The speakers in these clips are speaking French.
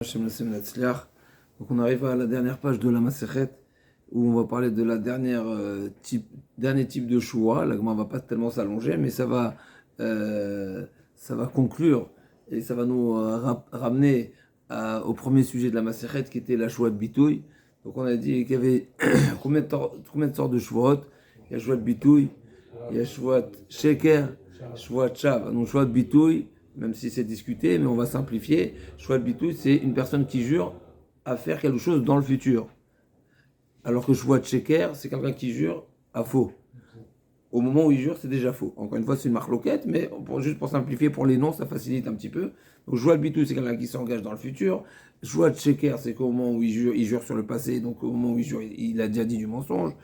Donc on arrive à la dernière page de la Masechet où on va parler de la dernier type de choua. La Gemara va pas tellement s'allonger, mais ça va conclure et ça va nous ramener au premier sujet de la Masechet qui était la choua de bitouille. Donc on a dit qu'il y avait combien de sortes de chouot. Il y a choua de bitouille, il y a choua de sheker, choua de chav. Donc choua de bitouille, même si c'est discuté, mais on va simplifier. Choua de bitouille, c'est une personne qui jure à faire quelque chose dans le futur. Alors que choua de sheker, c'est quelqu'un qui jure à faux. Au moment où il jure, c'est déjà faux. Encore une fois, c'est une marloquette, mais juste pour simplifier pour les noms, ça facilite un petit peu. Donc choua de bitouille, c'est quelqu'un qui s'engage dans le futur. Choua de sheker, c'est qu'au moment où il jure sur le passé, donc au moment où il jure, il a déjà dit du mensonge.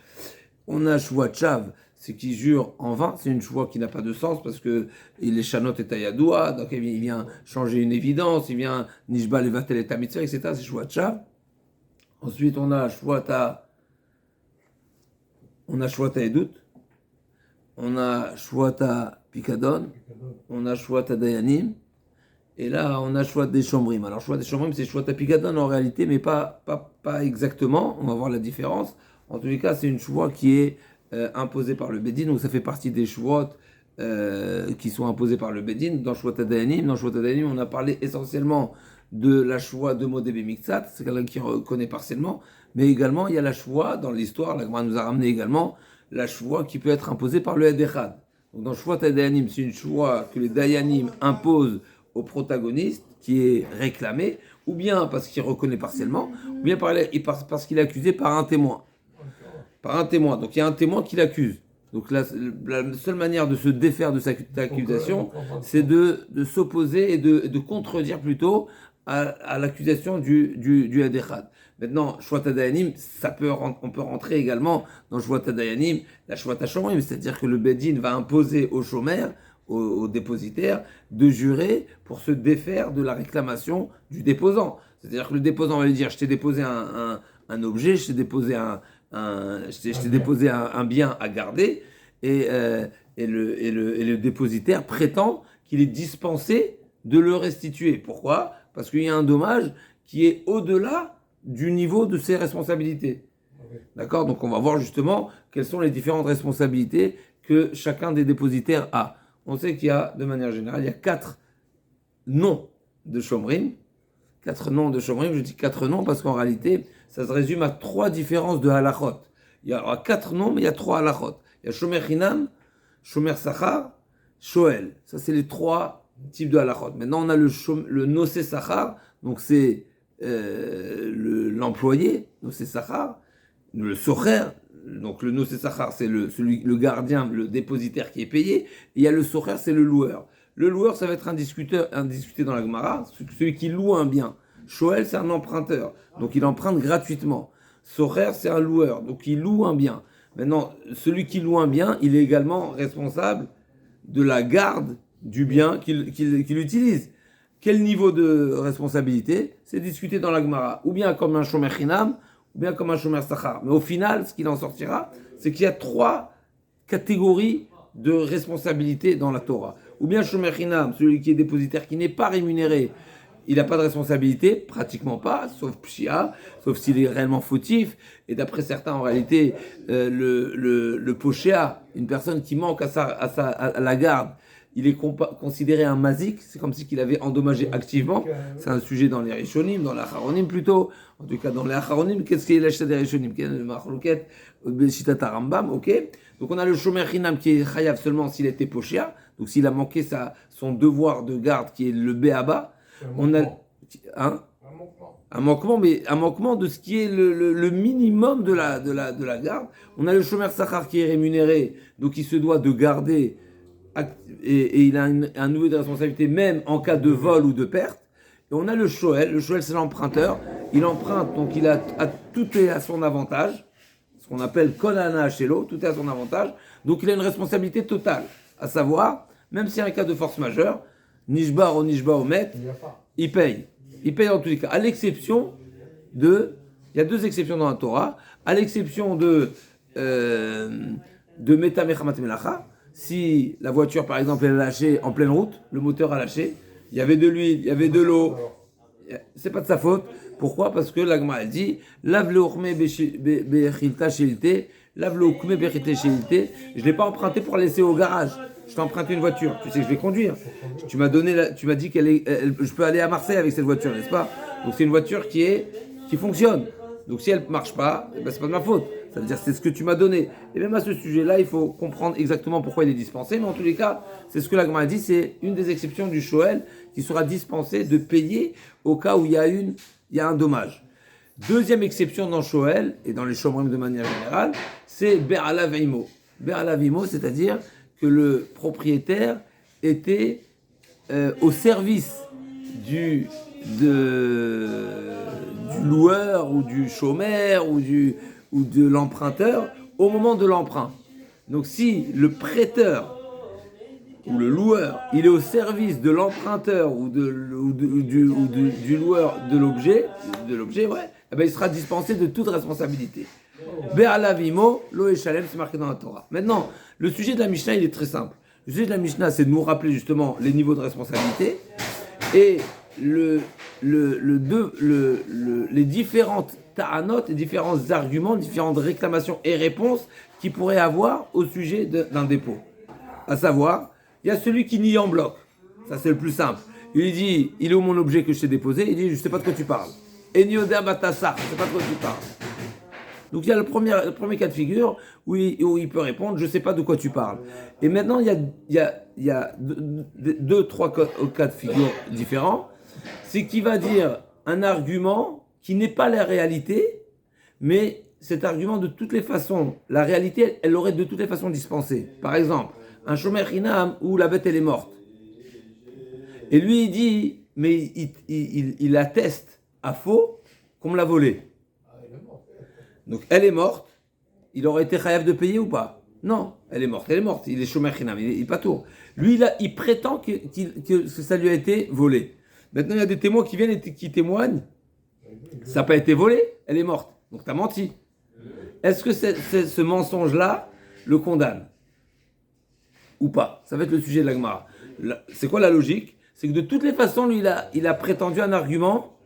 On a choua de chav, c'est qui jure en vain, c'est une choua qui n'a pas de sens parce que il est chanot et tayadoua, donc il vient changer une évidence, il vient nishba levatel et tamitzvah, etc. C'est choua de chav. Ensuite, on a choua ta edut, on a choua ta pikadon, on a choua ta dayanim, et là, on a choua des chambrim. Alors, choua des chambrim, c'est choua ta pikadon en réalité, mais pas exactement, on va voir la différence. En tous les cas, c'est une choua qui est imposée par le Bédin, donc ça fait partie des chouot qui sont imposées par le Bédin. Dans Choua Tadayanim, on a parlé essentiellement de la choua de Modé Bemiktsat, c'est quelqu'un qui reconnaît partiellement, mais également il y a la choua, dans l'histoire, la Gemara nous a ramené également, la choua qui peut être imposée par le Ed Echad. Donc dans Choua Tadayanim, c'est une choua que les Dayanim imposent au protagoniste, qui est réclamé, ou bien parce qu'il reconnaît partiellement, ou bien parce qu'il est accusé par un témoin. Par un témoin. Donc il y a un témoin qui l'accuse. Donc la seule manière de se défaire de cette accusation, c'est de s'opposer et de contredire plutôt à l'accusation du Hadechad. Maintenant, Shwat Dayanim, on peut rentrer également dans Shwat Dayanim, la Shwat Shomrim, c'est-à-dire que le Bedin va imposer au chômeur, au dépositaire, de jurer pour se défaire de la réclamation du déposant. C'est-à-dire que le déposant va lui dire, je t'ai déposé un objet, je t'ai déposé un bien à garder, et le dépositaire prétend qu'il est dispensé de le restituer. Pourquoi ? Parce qu'il y a un dommage qui est au-delà du niveau de ses responsabilités. D'accord ? Donc on va voir justement quelles sont les différentes responsabilités que chacun des dépositaires a. On sait qu'il y a, de manière générale, il y a 4 noms de Shomrim. 4 noms de Shomrim, je dis 4 noms parce qu'en réalité, ça se résume à 3 différences de halachot. Il y aura 4 noms, mais il y a 3 halachot. Il y a Shomer Hinam, Shomer Sachar, Shoel. Ça, c'est les 3 types de halachot. Maintenant, on a le Nosé Sachar, donc c'est l'employé, Nosé Sachar, le Socher. Donc le Nosé Sachar, c'est le gardien, le dépositaire qui est payé. Et il y a le Socher, c'est le loueur. Le loueur, ça va être indiscuté dans la Gemara, celui qui loue un bien. Shoel, c'est un emprunteur, donc il emprunte gratuitement. Socher, c'est un loueur, donc il loue un bien. Maintenant, celui qui loue un bien, il est également responsable de la garde du bien qu'il utilise. Quel niveau de responsabilité ? C'est discuté dans la Gemara, ou bien comme un Shomer Chinam, ou bien comme un Shomer Sachar. Mais au final, ce qu'il en sortira, c'est qu'il y a 3 catégories de responsabilité dans la Torah. Ou bien Shomer Chinam, celui qui est dépositaire, qui n'est pas rémunéré, il n'a pas de responsabilité, pratiquement pas, sauf Pshia, sauf s'il est réellement fautif. Et d'après certains, en réalité, le Poshéa, une personne qui manque à la garde, il est considéré un mazik, c'est comme si qu'il avait endommagé activement. C'est un sujet dans les Rishonim, dans les Acharonim plutôt. En tout cas, dans les Acharonim, qu'est-ce qu'il est l'acheté des Rishonim ? Le Machloket, Beshitat Rambam, ok ? Donc on a le Shomer Chinam qui est chayav seulement s'il était Poshéa, donc s'il a manqué son devoir de garde qui est le Béaba. On a un manquement de ce qui est le minimum de la garde. On a le Shomer Sachar qui est rémunéré, donc il se doit de garder et il a un niveau de responsabilité même en cas de vol ou de perte. Et on a le Shoel c'est l'emprunteur, il emprunte, donc tout est à son avantage, ce qu'on appelle Kolana Shelo, tout est à son avantage, donc il a une responsabilité totale, à savoir, même s'il y a un cas de force majeure, Nishbar ou Nishba Omet, il paye en tous les cas, à l'exception il y a 2 exceptions dans la Torah, à l'exception de Meta Mechamat Melacha. Si la voiture, par exemple, elle a lâché en pleine route, le moteur a lâché, il y avait de l'huile, il y avait de l'eau, C'est pas de sa faute. Pourquoi? Parce que l'agma elle dit lave le uchme bechilta shilté, lave le uchme bechilta shilté. Je l'ai pas emprunté pour la laisser au garage. Je t'ai emprunté une voiture. Tu sais que je vais conduire. Tu m'as dit je peux aller à Marseille avec cette voiture, n'est-ce pas? Donc c'est une voiture qui fonctionne. Donc si elle marche pas, ben c'est pas de ma faute. Ça veut dire c'est ce que tu m'as donné. Et même à ce sujet-là, il faut comprendre exactement pourquoi il est dispensé. Mais en tous les cas, c'est ce que la Gemara dit, c'est une des exceptions du Shoel qui sera dispensé de payer au cas où il y a un dommage. Deuxième exception dans Shoel et dans les Shomrim de manière générale, c'est Be'ala Veimo. Be'ala Veimo, c'est-à-dire que le propriétaire était au service du loueur ou du chômeur ou de l'emprunteur au moment de l'emprunt. Donc si le prêteur ou le loueur, il est au service de l'emprunteur ou du loueur de l'objet, ouais, eh ben il sera dispensé de toute responsabilité. Be'ala vimo, lo eshalem, c'est marqué dans la Torah. Maintenant, le sujet de la Mishnah, il est très simple. Le sujet de la Mishnah, c'est de nous rappeler justement les niveaux de responsabilité et les différentes ta'anot, les différents arguments, différentes réclamations et réponses qu'il pourrait avoir au sujet d'un dépôt. À savoir, il y a celui qui nie en bloc. Ça, c'est le plus simple. Il dit, il est où mon objet que je t'ai déposé? Il dit, je ne sais pas de quoi tu parles. Enioder batassa, je ne sais pas de quoi tu parles. Donc il y a le premier cas de figure où il peut répondre, je ne sais pas de quoi tu parles. Et maintenant, il y a deux, trois cas de figure différents. C'est qu'il va dire un argument qui n'est pas la réalité, mais cet argument, de toutes les façons, la réalité, elle l'aurait de toutes les façons dispensé. Par exemple, un shomer hinam où la bête, elle est morte. Et lui, il dit, mais il atteste à faux qu'on me l'a volée. Donc, elle est morte, il aurait été chayav de payer ou pas? Non, elle est morte, il est shomer hinam, il est pas tour. Lui, il prétend que ça lui a été volé. Maintenant, il y a des témoins qui viennent et qui témoignent. Ça n'a pas été volé, elle est morte. Donc, tu as menti. Est-ce que ce mensonge-là le condamne? Ou pas? Ça va être le sujet de la Gemara. C'est quoi la logique? C'est que de toutes les façons, lui, il a prétendu un argument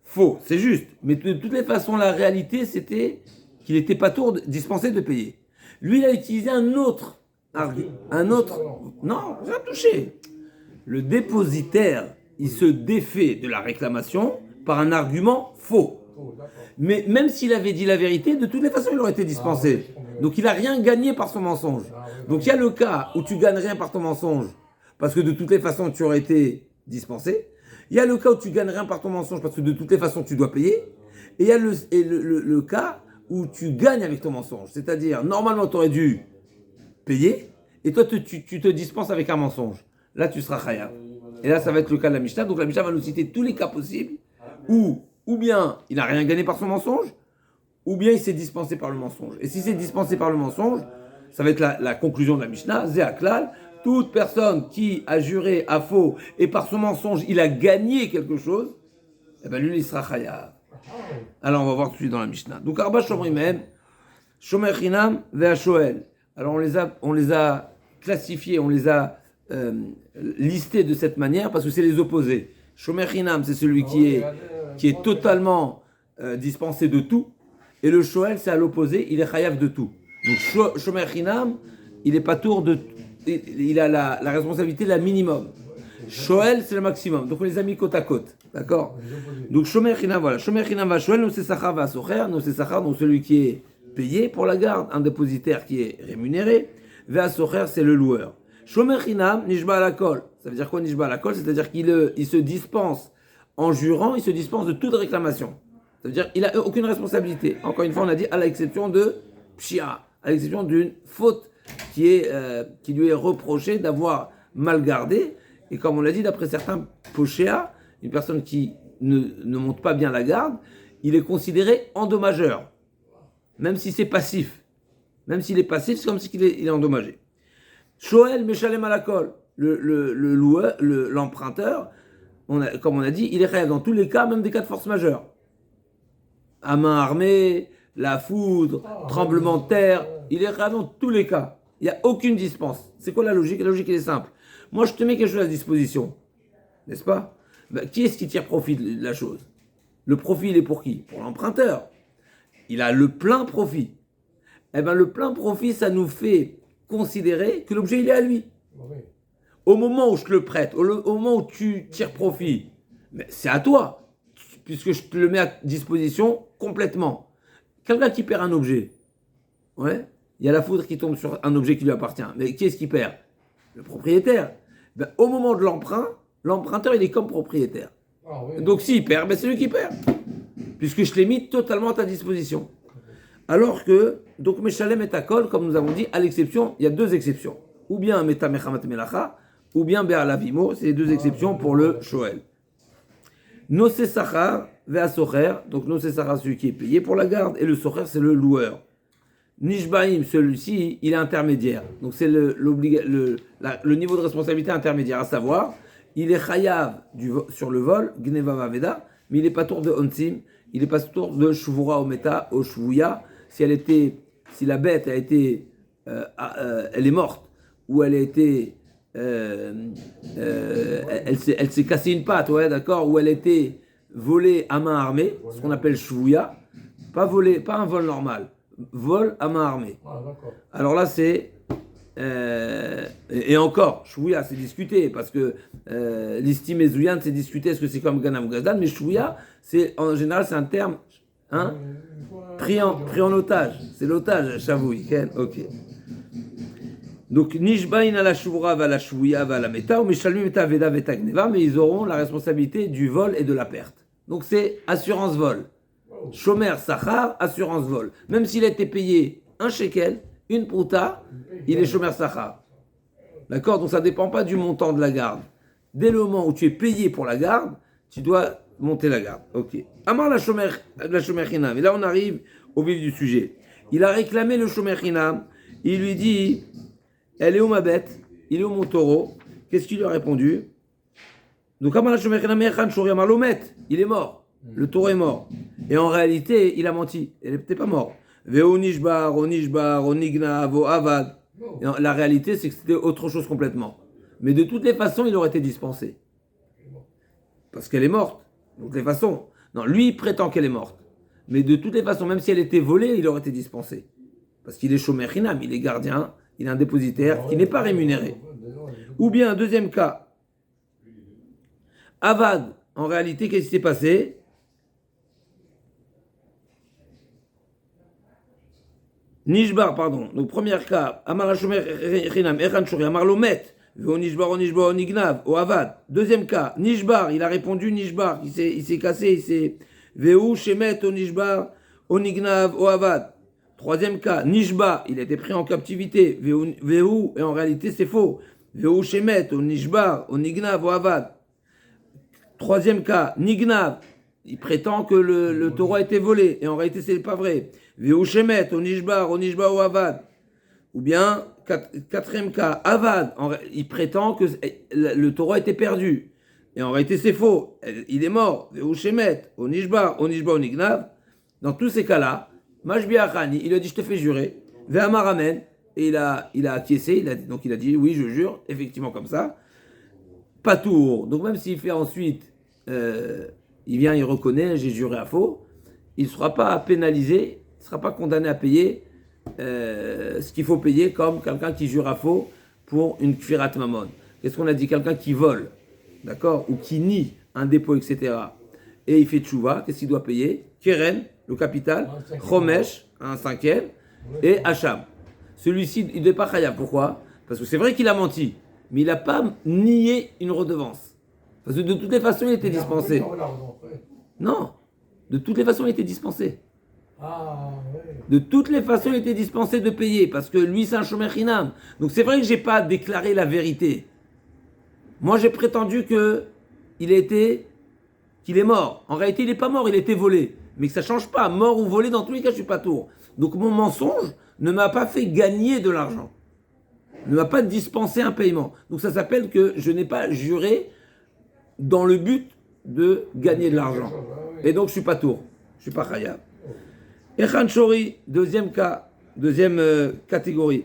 faux. C'est juste. Mais de toutes les façons, la réalité, c'était qu'il n'était pas dispensé de payer. Lui, il a utilisé un autre argument. Non, rien touché. Le dépositaire, il se défait de la réclamation par un argument faux. Mais même s'il avait dit la vérité, de toutes les façons, il aurait été dispensé. Donc il n'a rien gagné par son mensonge. Donc il y a le cas où tu gagnes rien par ton mensonge, parce que de toutes les façons, tu aurais été dispensé. Il y a le cas où tu gagnes rien par ton mensonge, parce que de toutes les façons, tu dois payer. Et il y a le cas où tu gagnes avec ton mensonge. C'est-à-dire, normalement, tu aurais dû payer, et toi, tu te dispenses avec un mensonge. Là, tu seras chayav. Et là, ça va être le cas de la Mishnah. Donc la Mishnah va nous citer tous les cas possibles où, ou bien il n'a rien gagné par son mensonge, ou bien il s'est dispensé par le mensonge. Et si c'est dispensé par le mensonge, ça va être la conclusion de la Mishnah. Zéaklal, toute personne qui a juré à faux et par son mensonge, il a gagné quelque chose, eh ben lui, il sera chayav. Alors on va voir tout de suite dans la Mishnah. Donc Arba Shomrimem, Shomer Chinam Vea Shoel. Alors on les a classifiés, on les a listés de cette manière parce que c'est les opposés. Shomer Chinam, c'est celui qui est totalement dispensé de tout. Et le Shoel, c'est à l'opposé, il est chayav de tout. Donc Shomer Chinam, il est pas tour de... Il a la responsabilité la minimum. Shoel, c'est le maximum. Donc on les a mis côte à côte. D'accord? Donc Shomer Chinam, voilà. Shomer Chinam va Shoel, nous c'est Sachar va Socher, nous c'est Sachar, donc celui qui est payé pour la garde, un dépositaire qui est rémunéré. Va Socher, c'est le loueur. Shomer Chinam, Nishba à la colle. Ça veut dire quoi Nishba à la colle? C'est-à-dire qu'il se dispense, en jurant, il se dispense de toute réclamation. Ça veut dire qu'il n'a aucune responsabilité. Encore une fois, on a dit à l'exception de Pshia, à l'exception d'une faute qui lui est reprochée d'avoir mal gardé. Et comme on l'a dit, d'après certains Pochéa, une personne qui ne monte pas bien la garde, il est considéré endommageur. Même si c'est passif. Même s'il est passif, c'est comme s'il est endommagé. Shoel Meshalem à la colle. Le loueur, l'emprunteur, comme on a dit, il est réel dans tous les cas, même des cas de force majeure. À main armée, la foudre, tremblement de terre, il est réel dans tous les cas. Il n'y a aucune dispense. C'est quoi la logique? La logique, elle est simple. Moi, je te mets quelque chose à disposition. N'est-ce pas? Qui est-ce qui tire profit de la chose? Le profit, il est pour qui? Pour l'emprunteur. Il a le plein profit. Eh bien, le plein profit, ça nous fait considérer que l'objet, il est à lui. Oui. Au moment où je te le prête, au moment où tu tires profit, mais c'est à toi, puisque je te le mets à disposition complètement. Quelqu'un qui perd un objet, ouais, il y a la foudre qui tombe sur un objet qui lui appartient. Mais qui est-ce qui perd? Le propriétaire. Ben, au moment de l'emprunt, l'emprunteur, il est comme propriétaire. Ah, oui. Donc s'il perd, ben, c'est lui qui perd, puisque je l'ai mis totalement à ta disposition. Alors que, donc Meshalem et Takol, comme nous avons dit, à l'exception, il y a deux exceptions. Ou bien Meta Mechamat Melacha, ou bien Be'alavimo, c'est les deux exceptions pour le Shoel. Nosé Sachar, Vea Socher, donc Nosé Sachar, celui qui est payé pour la garde, et le Socher, c'est le loueur. Nishbaim, celui-ci, il est intermédiaire. Donc c'est le niveau de responsabilité intermédiaire, à savoir, il est chayav sur le vol, Gneva Vaveda, mais il n'est pas tour de Onsim, il n'est pas tour de Shvura Ometa, au Shvuya. Si la bête a été, elle est morte, ou elle a été, elle s'est cassée une patte, ouais, d'accord, ou elle a été volée à main armée, ce qu'on appelle Shvuya, pas un vol normal. Vol à main armée. Ah, d'accord. Alors là, c'est... et encore, Shvouya, c'est discuté, parce que l'istime et Zouyan, c'est discuté, est-ce que c'est comme Ganam ou Gazdan, mais Shvouya, en général, c'est un terme pris en otage. C'est l'otage, Shavouy. Ok. Donc, Nishbain à la Shvura, va la Shvouya, va la Meta, ou Meshalmi Meta Veda Veta Gneva, mais ils auront la responsabilité du vol et de la perte. Donc, c'est assurance vol. Shomer Sachar, assurance vol. Même s'il a été payé un shekel, une prouta, il est Shomer Sachar. D'accord? Donc ça ne dépend pas du montant de la garde. Dès le moment où tu es payé pour la garde, tu dois monter la garde. Ok. Amar la Shomer Chinam. Et là on arrive au vif du sujet. Il a réclamé le Shomer Chinam. Il lui dit, elle est où ma bête? Il est où mon taureau? Qu'est-ce qu'il lui a répondu? Donc Amar la Shomer Chinam, il est mort. Le taureau est mort. Et en réalité, il a menti. Il n'était pas mort. Ve'onishbar, onishbar, onignav, avad. La réalité, c'est que c'était autre chose complètement. Mais de toutes les façons, il aurait été dispensé. Parce qu'elle est morte. De toutes les façons. Non, lui, il prétend qu'elle est morte. Mais de toutes les façons, même si elle était volée, il aurait été dispensé. Parce qu'il est shomer chinam, il est gardien, il est un dépositaire qui n'est pas rémunéré. Ou bien, un deuxième cas. Avad, en réalité, qu'est-ce qui s'est passé? Nishbar, pardon. Donc, premier cas, Amar Shomer Chinam, Echan Shori, Amar Lomet, Nishbar, Onignav, O Avad. Deuxième cas, Nishbar, il a répondu Nishbar, il s'est cassé, il s'est. Veu Shemet, Onishbar, Onignav, O Avad. Troisième cas, Nishba, il a été pris en captivité, Veu, et en réalité c'est faux. Veu Shemet, Onishbar, Onignav, O Avad. Troisième cas, Nignav, il prétend que le taureau a été volé, et en réalité c'est pas vrai. Veushemet, onishbar, o avad. Ou bien, quatrième cas, avad, il prétend que le taureau a été perdu. Et en réalité, c'est faux. Il est mort. Veushemet, onishbar, onignav. Dans tous ces cas-là, Mashbi Achani, il a dit, je te fais jurer. Ve'amar amen. Et il a acquiescé. Donc il a dit, oui, je jure, effectivement comme ça. Pas tour. Donc même s'il fait ensuite, il vient, il reconnaît, j'ai juré à faux, il ne sera pas pénalisé. Il ne sera pas condamné à payer ce qu'il faut payer comme quelqu'un qui jure à faux pour une kfirat mamon. Qu'est-ce qu'on a dit? Quelqu'un qui vole, d'accord? Ou qui nie un dépôt, etc. Et il fait tchouva, qu'est-ce qu'il doit payer? Keren, le capital, Chomesh, un cinquième, et Hacham. Celui-ci, il ne devait pas chayav. Pourquoi? Parce que c'est vrai qu'il a menti, mais il n'a pas nié une redevance. Parce que de toutes les façons, il était dispensé. Non, de toutes les façons, il était dispensé. Ah, ouais. De toutes les façons, il était dispensé de payer, parce que lui, c'est un shomer chinam. Donc c'est vrai que je n'ai pas déclaré la vérité. Moi, j'ai prétendu qu'il est mort. En réalité, il n'est pas mort, il a été volé. Mais que ça ne change pas. Mort ou volé, dans tous les cas, je ne suis pas tour. Donc mon mensonge ne m'a pas fait gagner de l'argent. Ne m'a pas dispensé un paiement. Donc ça s'appelle que je n'ai pas juré dans le but de gagner de l'argent. Et donc je ne suis pas tour. Je ne suis pas chayav. Echan Shori, deuxième cas, deuxième catégorie.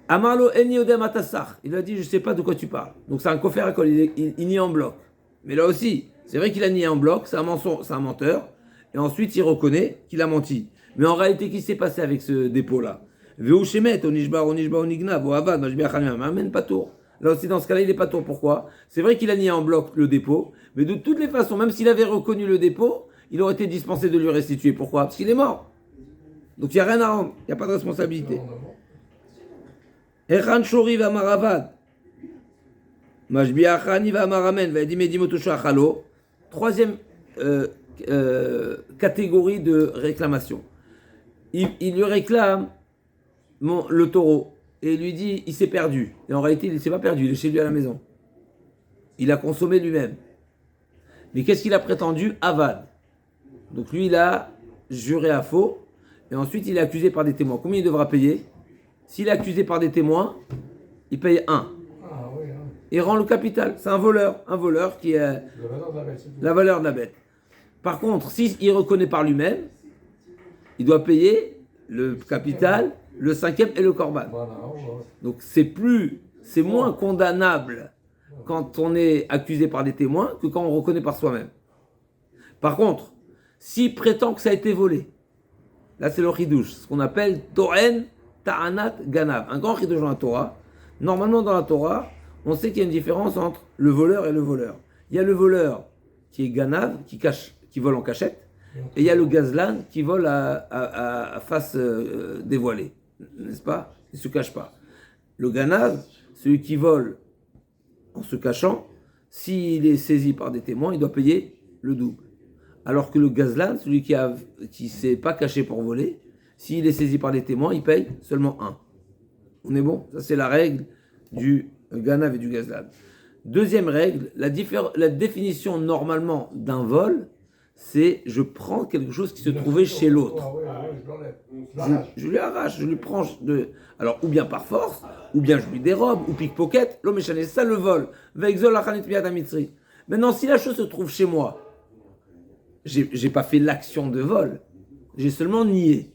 Amarlo eni odem atasach. Il a dit, je ne sais pas de quoi tu parles. Donc c'est un kofer à kol, il nie en bloc. Mais là aussi, c'est vrai qu'il a nié en bloc, c'est un menteur, et ensuite il reconnaît qu'il a menti. Mais en réalité, qu'est-ce qui s'est passé avec ce dépôt-là? Veu shemet, onishba, onigna, voavad, majbi achanimam, amen, pas tour. Là aussi, dans ce cas-là, il n'est pas tour. Pourquoi? C'est vrai qu'il a nié en bloc le dépôt, mais de toutes les façons, même s'il avait reconnu le dépôt, il aurait été dispensé de lui restituer. Pourquoi? Parce qu'il est mort. Donc il n'y a rien à rendre, il n'y a pas de responsabilité. Echan shori va maravad. Majbi achani va maramen, va edim edim otosho achalo. Troisième catégorie de réclamation. Il lui réclame le taureau et il lui dit il s'est perdu. Et en réalité, il ne s'est pas perdu, il est chez lui à la maison. Il a consommé lui-même. Mais qu'est-ce qu'il a prétendu? Avad. Donc lui, il a juré à faux et ensuite il est accusé par des témoins. Combien il devra payer? S'il est accusé par des témoins, il paye 1. Ah oui, hein. Il rend le capital. C'est un voleur qui est La valeur de la bête, c'est tout. la valeur de la bête. Par contre, s'il reconnaît par lui-même, il doit payer le capital, le cinquième et le corban. Voilà, ouais. Donc c'est moins condamnable quand on est accusé par des témoins que quand on reconnaît par soi-même. Par contre, s'il prétend que ça a été volé, là c'est le chidouche, ce qu'on appelle To'en Ta'anat Ganav, un grand chidouche dans la Torah. Normalement dans la Torah, on sait qu'il y a une différence entre le voleur et le voleur. Il y a le voleur qui est Ganav, qui vole en cachette, et il y a le gazlan qui vole à face dévoilée, n'est-ce pas? Il ne se cache pas. Le ganav, celui qui vole en se cachant, s'il est saisi par des témoins, il doit payer le double. Alors que le gazlan, celui qui ne s'est pas caché pour voler, s'il est saisi par des témoins, il paye seulement 1. On est bon? Ça c'est la règle du ganav et du gazlan. Deuxième règle, la définition normalement d'un vol, c'est je prends quelque chose qui se trouvait chez l'autre. Ah oui, je l'enlève. Je lui arrache, je lui prends alors ou bien par force, ou bien je lui dérobe, ou pickpocket, l'homme est chané, ça le vol. Maintenant, si la chose se trouve chez moi, j'ai pas fait l'action de vol, j'ai seulement nié.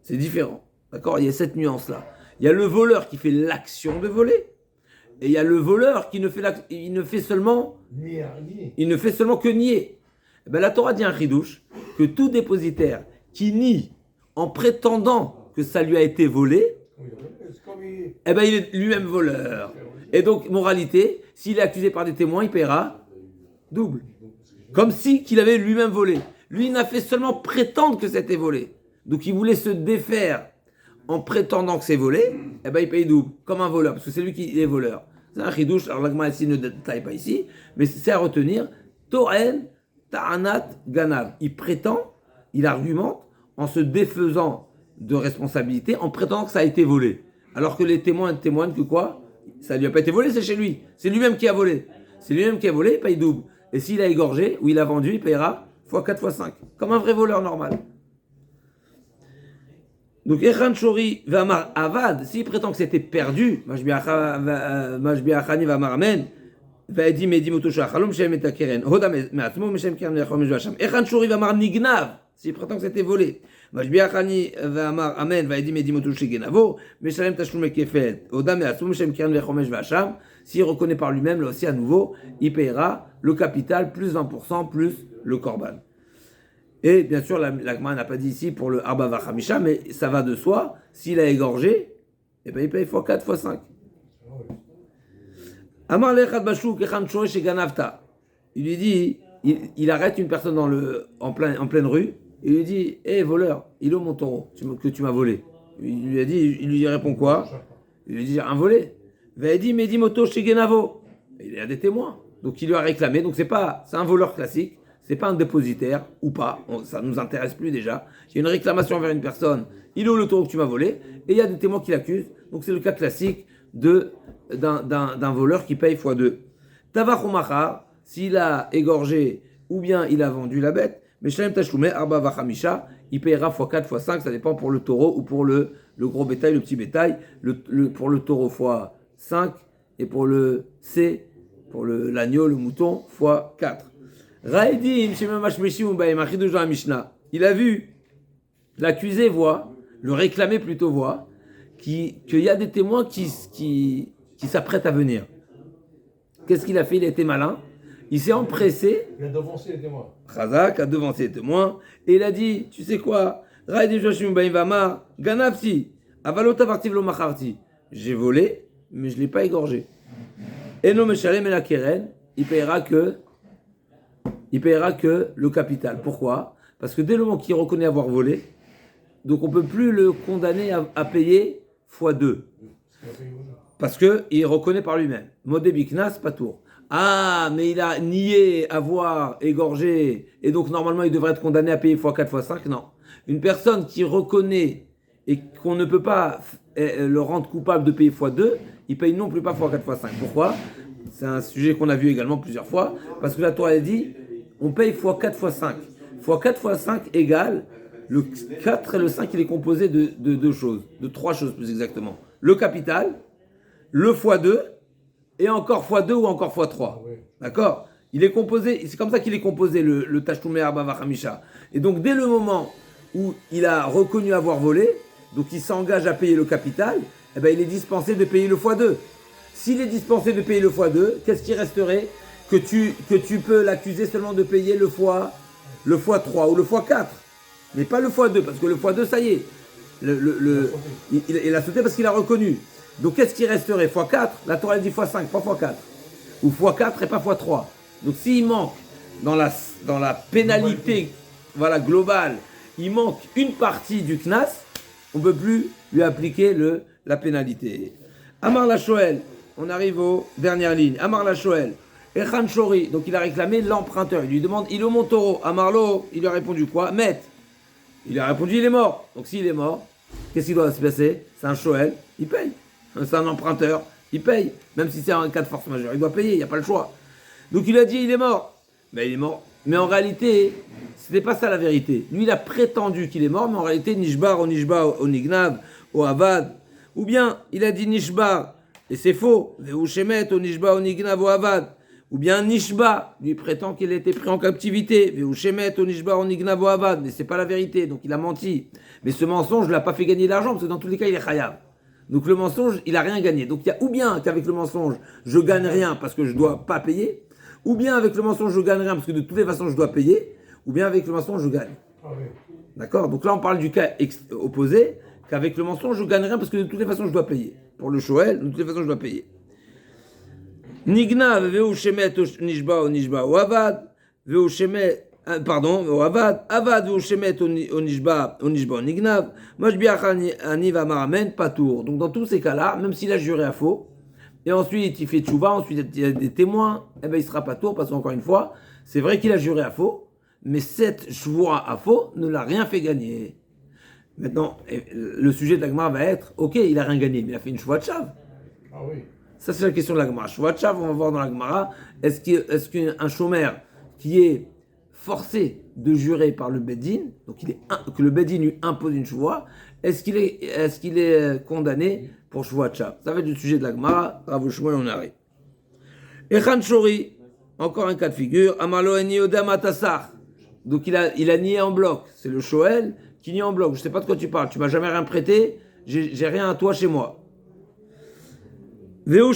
C'est différent. D'accord? Il y a cette nuance-là. Il y a le voleur qui fait l'action de voler, et il y a le voleur qui ne fait seulement que nier. Eh bien, la Torah dit un chidouche que tout dépositaire qui nie en prétendant que ça lui a été volé, eh ben, il est lui-même voleur. Et donc, moralité, s'il est accusé par des témoins, il paiera double. Comme si qu'il avait lui-même volé. Lui, il n'a fait seulement prétendre que c'était volé. Donc, il voulait se défaire en prétendant que c'est volé, eh ben, il paye double, comme un voleur, parce que c'est lui qui est voleur. C'est un chidouche, alors l'agma ici ne détaille pas ici, mais c'est à retenir. To'en Ta'anat Ganav. Il prétend, il argumente en se défaisant de responsabilité, en prétendant que ça a été volé. Alors que les témoins témoignent que quoi? Ça lui a pas été volé, c'est chez lui. C'est lui-même qui a volé. C'est lui-même qui a volé, il paye double. Et s'il a égorgé ou il a vendu, il payera x4, x5. Comme un vrai voleur normal. Donc, Echan Shori Vamar Avad, s'il prétend que c'était perdu, Majbi Achani Vamar Amen, Vaedim Edim Otosha Chalom Shem et Akeren, Hoda Meatmo, Meshem Keren Lechom Meshvasham. Echan Shori Vamar Nignav, s'il prétend que c'était volé, Majbi Achani Vamar Amen, Vaedim Edim Otosha Genavo, Meshalem Tashlume Kefet, Hoda Meatmo, Meshem Keren Lechom Meshvasham. S'il reconnaît par lui-même, là aussi à nouveau, il payera le capital plus 20% plus le korban. Et bien sûr, la Gemara n'a pas dit ici pour le Arba Vachamisha, mais ça va de soi. S'il a égorgé, eh ben, il paye x4, x5. Amar lechad bashuk echan shoresh chez Ganavta. Il lui dit, il arrête une personne en pleine rue, et il lui dit, hé voleur, il est où mon taureau que tu m'as volé? Il lui répond quoi? Il lui dit, un volé. Vaedi medi moto chez Genavo. Il y a des témoins. Donc il lui a réclamé, donc c'est un voleur classique. C'est pas un dépositaire, ou pas, ça ne nous intéresse plus déjà. Il y a une réclamation envers une personne, il est où le taureau que tu m'as volé, et il y a des témoins qui l'accusent, donc c'est le cas classique d'un voleur qui paye x2. Tavach ou machar, s'il a égorgé, ou bien il a vendu la bête, mais shalem tashlume, arba vachamisha, il payera x4, x5, ça dépend pour le taureau ou pour le gros bétail, le petit bétail, pour le taureau x5, et pour le C, pour l'agneau, le mouton, x4. Il a vu, l'accusé voit, le réclamé plutôt voit, qu'il y a des témoins qui s'apprêtent à venir. Qu'est-ce qu'il a fait? Il a été malin. Il s'est empressé, Il a devancé les témoins. Chazak a devancé les témoins, et il a dit, tu sais quoi, Ganafti, Avalota Vartiv lo Macharti. J'ai volé, mais je ne l'ai pas égorgé. Eno Meshalem et la Keren, il payera que le capital. Pourquoi? Parce que dès le moment qu'il reconnaît avoir volé, donc on ne peut plus le condamner à payer x2. Parce qu'il reconnaît par lui-même. Modé Biknas, pas tour. Ah, mais il a nié avoir égorgé, et donc normalement il devrait être condamné à payer x4, x5. Non. Une personne qui reconnaît et qu'on ne peut pas le rendre coupable de payer x2, il paye non plus pas x4, x5. Pourquoi? C'est un sujet qu'on a vu également plusieurs fois, parce que la Torah a dit, on paye x4, x5. x4, x5 égale, le 4 et le 5, il est composé de deux choses, de trois choses plus exactement. Le capital, le x2, et encore x2 ou encore x3. Oui. D'accord? Il est composé, c'est comme ça qu'il est composé, le Tashtumei Arba Vachamisha. Et donc, dès le moment où il a reconnu avoir volé, donc il s'engage à payer le capital, eh ben, il est dispensé de payer le x2. S'il est dispensé de payer le x2, qu'est-ce qui resterait? Que tu peux l'accuser seulement de payer le x3 ou le x4. Mais pas le x2, parce que le x2, ça y est. Il a sauté parce qu'il a reconnu. Donc qu'est-ce qui resterait? x4, la Torah dit x5, pas x4. Ou x4 et pas x3. Donc s'il manque dans la pénalité globale, il manque une partie du Knas, on ne peut plus lui appliquer la pénalité. Amar la Shoel, on arrive aux dernières lignes. Amar la Shoel, Echan Shori, donc il a réclamé l'emprunteur. Il lui demande, il est mon taureau. Amarlo, il lui a répondu quoi? Met. Il a répondu, il est mort. Donc s'il est mort, qu'est-ce qui doit se passer? C'est un Shoel, il paye. C'est un emprunteur, il paye. Même si c'est un cas de force majeure, il doit payer, il n'y a pas le choix. Donc il a dit, il est mort. Mais il est mort. Mais en réalité, ce n'était pas ça la vérité. Lui, il a prétendu qu'il est mort, mais en réalité, Nishbar, au Nignav, au Avad. Ou bien, il a dit Nishbar, et c'est faux. Veu Shemet, au Nishbar, au Nignav, au Avad. Ou bien Nishba, lui prétend qu'il a été pris en captivité. Veu Shemet, au Nishbar, au Nignav, au Avad. Mais ce n'est pas la vérité, donc il a menti. Mais ce mensonge ne l'a pas fait gagner de l'argent, parce que dans tous les cas, il est chayav. Donc le mensonge, il n'a rien gagné. Donc il y a ou bien qu'avec le mensonge, je gagne rien parce que je ne dois pas payer, ou bien avec le mensonge, je gagne rien parce que de toutes les façons, je dois payer, ou bien avec le mensonge, je gagne. Ah oui. D'accord? Donc là, on parle du cas opposé, qu'avec le mensonge, je gagne rien parce que de toutes les façons, je dois payer. Pour le Shoel, de toutes les façons, je dois payer. Nigna veu shemet nishba o nishba o avad, veu shemet, pardon, o avad, veu shemet o nishba o nignav, mashbiach ani va maramen patour. Donc dans tous ces cas-là, même s'il a juré à faux, et ensuite il fait tchouva, ensuite il y a des témoins, eh ben il sera patour parce qu'encore une fois, c'est vrai qu'il a juré à faux, mais cette choua à faux ne l'a rien fait gagner. Maintenant, le sujet de la Gemara va être, ok, il a rien gagné, mais il a fait une choua de chav. Ah oui. Ça, c'est la question de la Gemara. Choua de chav, on va voir dans la Gemara, est-ce qu'un chômeur qui est forcé de jurer par le Bedin, donc que le Bedin lui impose une choua, est-ce qu'il est condamné pour choua de chav? Ça va être le sujet de la Gemara. Bravo, choua, on arrive. Echan Shori, encore un cas de figure. Amalo eni odam atassar. Donc il a nié en bloc. C'est le Shoel qui nie en bloc. Je ne sais pas de quoi tu parles. Tu m'as jamais rien prêté. J'ai rien à toi chez moi. Donc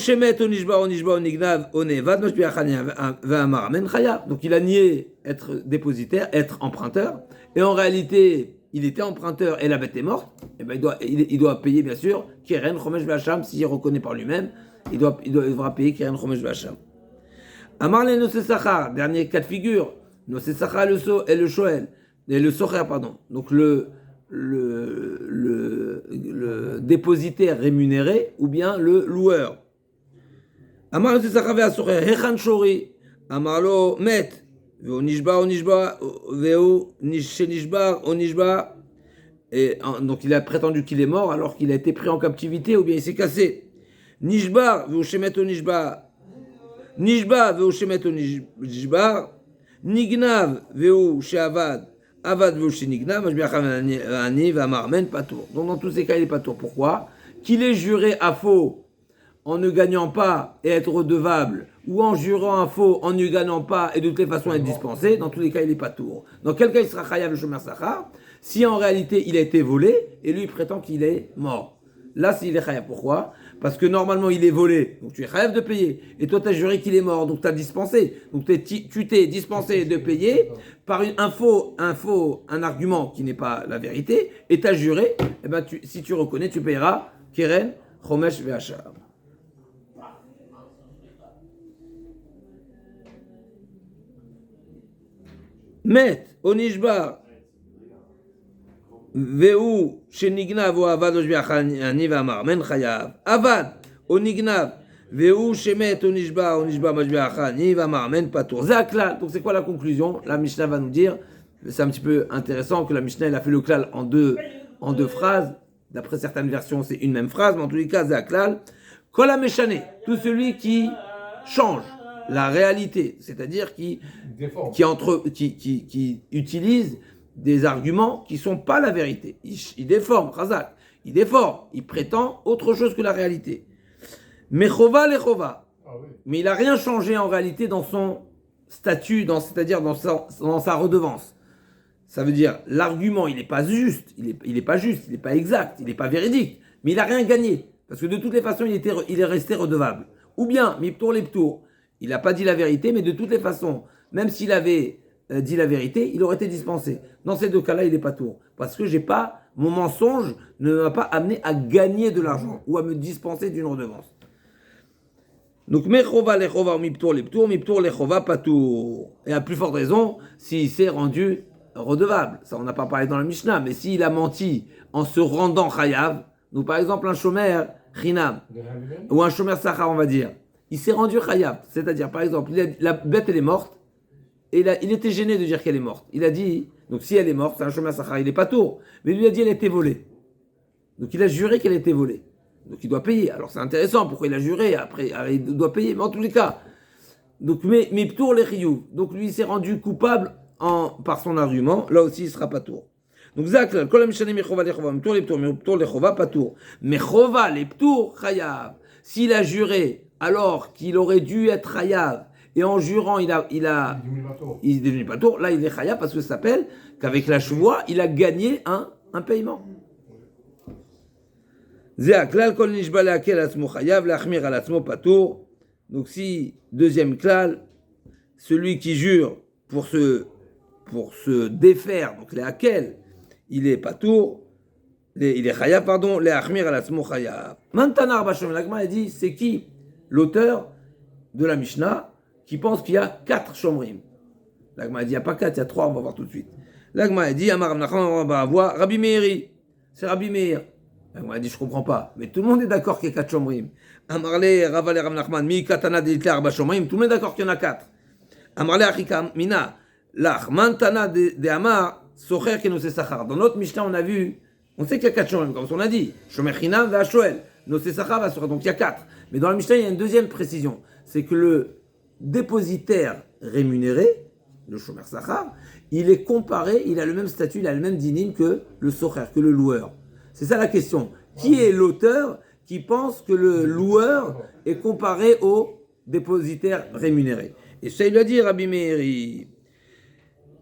il a nié être dépositaire, être emprunteur, et en réalité, il était emprunteur et la bête est morte. Et ben il doit payer bien sûr Keren Chomesh Vacham s'il reconnaît par lui-même, il devra payer Keren Chomesh Vacham. Amar le Nosé Sachar, dernier cas de figure, Nosé Sachar et le Shoel, et le Socher, pardon. Donc le dépositaire rémunéré ou bien le loueur. Amar le Sachar ve Socher, Hechan Shori, Amarlo Met, Veo Nishba, Veo Nishbar, Onishba. Et donc il a prétendu qu'il est mort alors qu'il a été pris en captivité ou bien il s'est cassé. Nishbar, Veo Shemet Onishba. Nishba veu shemet o nishbar, nignav veu sheavad, avad veu shenignav, mashbiach ani v'amarmen patour. Donc dans tous ces cas, il est patour. Pourquoi? Qu'il ait juré à faux en ne gagnant pas et être redevable, ou en jurant à faux en ne gagnant pas et de toutes les façons être dispensé, dans tous les cas, il est patour. Dans quel cas il sera chayav le shomer sachar? Si en réalité il a été volé et lui il prétend qu'il est mort. Là, s'il est chayav, pourquoi? Parce que normalement, il est volé, donc tu es chayav de payer. Et toi, tu as juré qu'il est mort, donc tu as dispensé. Donc tu t'es dispensé de payer par un argument qui n'est pas la vérité, et tu as juré, eh ben, si tu reconnais, tu payeras keren, chomesh ve'achar. Met, onishbar, והוא שנגנב או עבד או שביח אני ואמר, מן חייב, עבד או נגנב, והוא שמת או נשבע משביח אני ואמר, מן פטור. זה הכלל. Donc c'est quoi la conclusion? La Mishnah va nous dire, c'est un petit peu intéressant que la Mishnah elle a fait le klal en deux phrases. D'après certaines versions, c'est une même phrase, mais en tous les cas, c'est klal. Kol ha-meshane, tout celui qui change la réalité, c'est-à-dire qui utilise des arguments qui ne sont pas la vérité. Il déforme, Khazak. Il déforme, il prétend autre chose que la réalité. Mechova lechova. Mais il n'a rien changé en réalité dans son statut, c'est-à-dire dans sa redevance. Ça veut dire, l'argument, il n'est pas juste, il n'est pas juste, il n'est pas exact, il n'est pas véridique, mais il n'a rien gagné. Parce que de toutes les façons, il est resté redevable. Ou bien, miptour leptour, il n'a pas dit la vérité, mais de toutes les façons, même s'il avait dit la vérité, il aurait été dispensé. Dans ces deux cas-là, il n'est pas tour. Parce que mon mensonge ne m'a pas amené à gagner de l'argent ou à me dispenser d'une redevance. Donc, mechova lechova ou miptour lechova patour. Et à plus forte raison, s'il s'est rendu redevable. Ça, on n'a pas parlé dans la Mishnah, mais s'il a menti en se rendant chayav, donc par exemple un shomer chinam, ou un shomer sachar, on va dire, il s'est rendu chayav. C'est-à-dire, par exemple, la bête, elle est morte, et il était gêné de dire qu'elle est morte. Il a dit, donc si elle est morte, c'est un shomer sachar, il n'est pas tour. Mais il lui a dit, elle a été volée. Donc il a juré qu'elle a été volée. Donc il doit payer. Alors c'est intéressant, pourquoi il a juré, après il doit payer, mais en tous les cas. Donc, mais ptour les chiyuv. Donc lui, il s'est rendu coupable par son argument, là aussi il sera pas tour. Donc Zakl, kol ha-mishane mechova lechova, miptour lechova pas tour. Mechova leptour chayav. S'il a juré alors qu'il aurait dû être chayav, et en jurant il est devenu pas tour, là il est chayav parce que ça s'appelle qu'avec la chevoie, il a gagné un paiement. Zakl, kol nishba leakel atzmo chayav, leachmir al atzmo pas tour. Donc si, deuxième klal, celui qui jure pour se défaire, donc les hakel, il est patour, il est chayav, pardon, les achmir al atzmo chayav. Maintenant, Arba Shomrim, l'Agma a dit, c'est qui l'auteur de la Mishnah qui pense qu'il y a 4 Shomrim? L'Agma a dit, il n'y a pas 4, il y a 3, on va voir tout de suite. L'Agma a dit, Amar Amnachman, Rabbi Meiri, c'est Rabbi Meir. L'Agma a dit, je ne comprends pas, mais tout le monde est d'accord qu'il y a 4 Shomrim. Amarle, Raval et Rav Nachman, Mi Katana de Arba Shomrim, tout le monde est d'accord qu'il y en a 4. Amarle, Achika Mina, Lach, Mantana de Amar, Socher Kenose Sachar. Dans notre Mishnah, on sait qu'il y a 4 Shomrim, comme on a dit. Shomer Chinam va Shoel, Nose Sachar va Socher, donc il y a 4. Mais dans la Mishnah, il y a une deuxième précision. C'est que le dépositaire rémunéré, le Shomer Sachar, il est comparé, il a le même statut, il a le même dinim que le Socher, que le loueur. C'est ça la question. Qui est l'auteur qui pense que le loueur est comparé au dépositaire rémunéré? Et ça, il a dit Rabbi Meiri.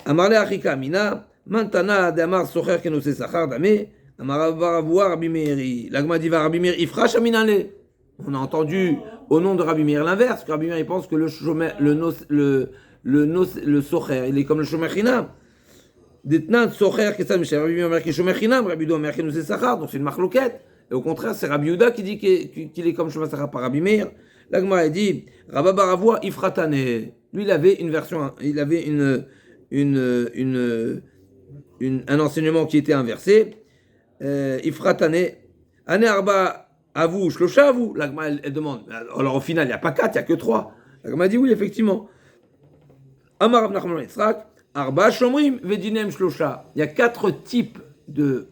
Amarle achika mina, mantana d'amar socher kenose sachar dame, amar baravua Rabbi Meiri. L'agma dit va Rabbi Meiri, ifrash aminale. On a entendu au nom de Rabbi Meiri l'inverse, que Rabbi Meiri pense que le socher, il est comme le shomer chinam. Detnan socher kesad misher Rabbi Meiri qui shomer chinam, Rabbi do mer kenose sachar, donc c'est une marloquette. Et au contraire, c'est Rabbi Yehuda qui dit qu'il est comme shomer sachar par Rabbi Meir. L'agma a dit Rabba baravua ifratane. Lui, il avait une version, il avait un enseignement qui était inversé. Ifratane, ane arba avou, shlosha avou. L'agma, elle demande. Alors au final, il n'y a pas 4, il n'y a que 3. L'agma dit oui, effectivement. Amar Rav Nachman Yitzhak, arba shomrim vedinem shlosha. Il y a 4 types de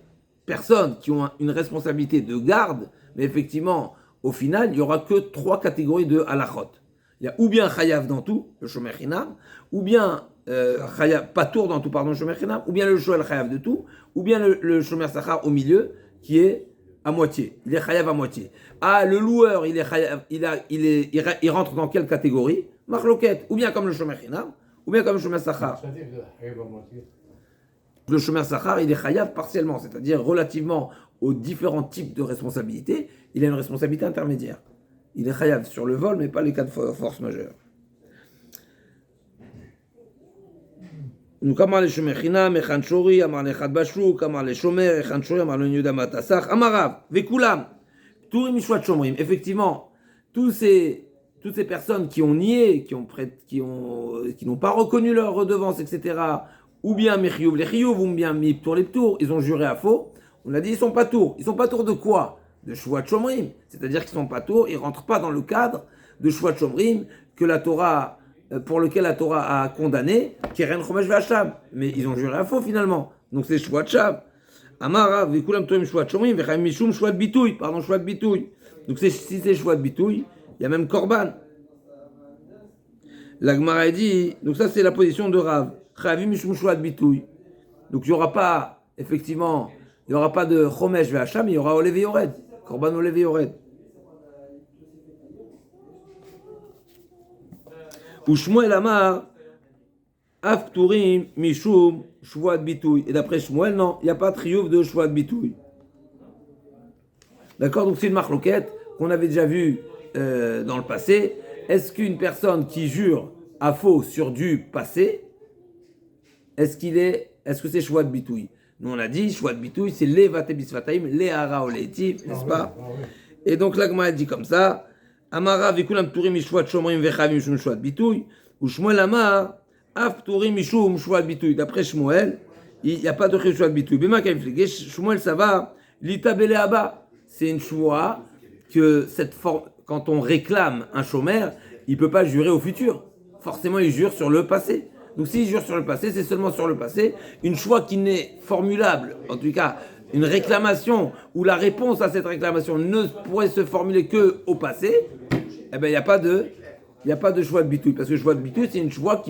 personnes qui ont une responsabilité de garde, mais effectivement, au final, il n'y aura que 3 catégories de halachot. Il y a ou bien chayav dans tout, le shomer chinam, ou bien chayav patour dans tout, pardon, le shomer chinam, ou bien le shoel chayav de tout, ou bien le shomer sachar au milieu, qui est à moitié. Il est chayav à moitié. Ah, le loueur, il est chayav, il rentre dans quelle catégorie? Marloquette, ou bien comme le shomer chinam, ou bien comme le shomer sachar. Le shomer sachar, il est chayav partiellement, c'est-à-dire relativement aux différents types de responsabilités, il a une responsabilité intermédiaire. Il est chayav sur le vol, mais pas les cas de force majeure. Donc, Amar le Shomer Chinam, Echan Shori, Amar le Chad Bashuk, Amar le Shomer, Echan Shori, Amar le Nyuda Matasach, Amarav, Vekulam, Turim Mishwat Shomrim. Effectivement, toutes ces personnes qui ont nié, qui n'ont pas reconnu leur redevance, etc., ou bien Mechiyuv les Chiyuv, ou bien Miptour les Ptour, ils ont juré à faux. On a dit ils sont pas tours. Ils sont pas tours de quoi? De Shvat Shomrim. C'est-à-dire qu'ils sont pas tours, ils rentrent pas dans le cadre de Shvat Shomrim que la Torah, pour lequel la Torah a condamné, Keren Chomesh V'Hasham. Mais ils ont juré à faux finalement. Donc c'est Shvat Sham. Amara, Vekulam Toim Shvat Shomrim, Vechayim Mishum Shvat Bitouy. Pardon, Shvat Bitouy. Donc si c'est Shvat Bitouy, il y a même Korban. La Gemara dit, donc ça c'est la position de Rav. Chayavim Mishum Shvat Bitouy. Donc il n'y aura pas, effectivement, il n'y aura pas de Chomesh V'Hasham, il y aura Olev Yored. Korban Olev Yored. Ou Shmuel Amar, Af Pturim Mishum Shvat Bitouy. Et d'après Shmuel, non, il n'y a pas de triomphe de Shvat Bitouy. D'accord, donc c'est une marloquette qu'on avait déjà vue dans le passé. Est-ce qu'une personne qui jure à faux sur du passé, est-ce que c'est Shvat Bitouy? Nous on a dit Shvat Bitouy, c'est les Vate Bisvataim, les Hara ou les Etiv, n'est-ce pas? Et donc l'Agma dit comme ça. Amara vekulam pturim mishvat shomrim vechavim mishum shvat bitouy, ou Shmuel Amar af pturim mishum shvat bitouy. D'après Shmuel, il n'y a pas de shvat bitouy. Bema kaiflige, Shmuel ça va, l'itabele abba. C'est une choix que quand on réclame un chômeur, il peut pas jurer au futur. Forcément, il jure sur le passé. Donc s'il jure sur le passé, c'est seulement sur le passé. Une choix qui n'est formulable, en tout cas, une réclamation ou la réponse à cette réclamation ne pourrait se formuler que au passé, eh ben il n'y a pas de choix de bitouille, parce que le choix de bitouille c'est une choix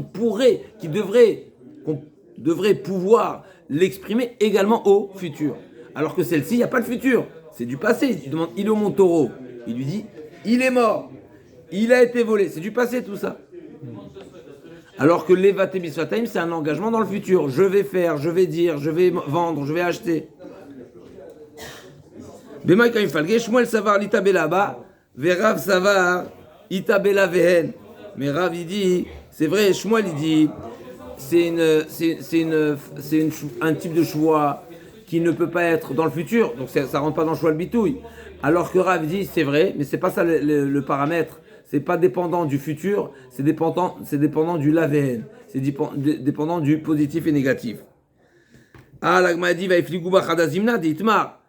qu'on devrait pouvoir l'exprimer également au futur. Alors que celle-ci, il n'y a pas de futur, c'est du passé. Il demande, il est au mon taureau, il lui dit, il est mort, il a été volé, c'est du passé tout ça. Alors que l'Eva Tebisvataim, c'est un engagement dans le futur. Je vais faire, je vais dire, je vais vendre, je vais acheter. Bema kaim falge, Shmuel savar l'itabela ba, verav savar itabela vehen. Mais Rav il dit, c'est vrai, Shmuel il dit, c'est un type de choix qui ne peut pas être dans le futur, donc ça rentre pas dans le choix de bitouille. Alors que Rav dit, c'est vrai, mais c'est pas ça le paramètre. C'est pas dépendant du futur, c'est dépendant du lavehen, c'est dépendant du positif et négatif. Ah, l'agma dit va ifligouba chadazimna d'itmar.